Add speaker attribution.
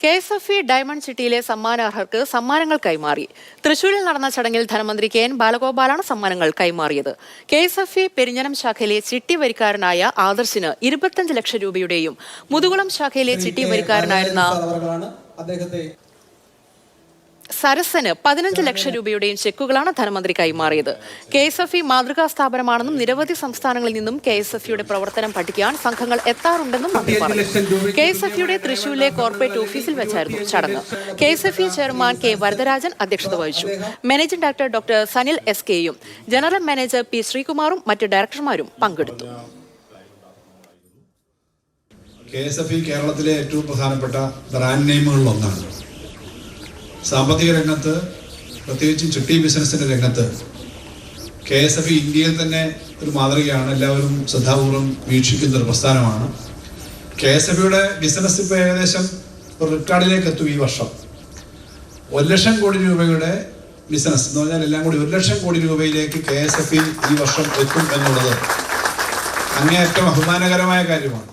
Speaker 1: KSFE diamond സിറ്റിയിലെ സമ്മാനാർഹർക്ക് സമ്മാനങ്ങൾ കൈമാറി. തൃശൂരിൽ നടന്ന ചടങ്ങിൽ ധനമന്ത്രി KN ബാലഗോപാലാണ് സമ്മാനങ്ങൾ കൈമാറിയത്. KSFE പെരിഞ്ഞനം ശാഖയിലെ ചിട്ടി വരിക്കാരനായ ആദർശിന് 25 ലക്ഷം രൂപയുടെയും മുതുകുളം ശാഖയിലെ ചിട്ടി വരിക്കാരനായിരുന്ന സരസന് 15 ലക്ഷം രൂപയുടെയും ചെക്കുകളാണ് ധനമന്ത്രി കൈമാറിയത്. KSFE മാതൃകാ സ്ഥാപനമാണെന്നും നിരവധി സംസ്ഥാനങ്ങളിൽ നിന്നും KSFEയുടെ പ്രവർത്തനം പഠിക്കാൻ സംഘങ്ങൾ എത്താറുണ്ടെന്നും മന്ത്രി പറഞ്ഞു. KSFEയുടെ തൃശൂരിലെ കോർപ്പറേറ്റ് ഓഫീസിൽ വെച്ചായിരുന്നു ചടങ്ങ്. KSFE chairman K. വരദരാജൻ അധ്യക്ഷത വഹിച്ചു. മാനേജിംഗ് ഡയറക്ടർ ഡോക്ടർ സനിൽ SKയും ജനറൽ മാനേജർ P. ശ്രീകുമാറും മറ്റ് ഡയറക്ടർമാരും പങ്കെടുത്തു.
Speaker 2: KSFE കേരളത്തിലെ ഏറ്റവും പ്രധാനപ്പെട്ട ബ്രാൻഡ് നെയിമുകളിൽ ഒന്നാണ്. സാമ്പത്തിക രംഗത്ത്, പ്രത്യേകിച്ചും ചിട്ടി ബിസിനസിന്റെ രംഗത്ത് KSFE ഇന്ത്യയിൽ തന്നെ ഒരു മാതൃകയാണ്. എല്ലാവരും ശ്രദ്ധാപൂർവം വീക്ഷിക്കുന്ന ഒരു പ്രസ്ഥാനമാണ്. KSFEയുടെ ബിസിനസ് ഇപ്പോൾ ഏകദേശം ഒരു റെക്കോർഡിലേക്ക് എത്തും. ഈ വർഷം 1 ലക്ഷം കോടി രൂപയുടെ ബിസിനസ് എന്ന് പറഞ്ഞാൽ എല്ലാം കൂടി 1 ലക്ഷം കോടി രൂപയിലേക്ക് KSFE ഈ വർഷം എത്തും എന്നുള്ളത് അങ്ങേയറ്റം അഭിമാനകരമായ കാര്യമാണ്.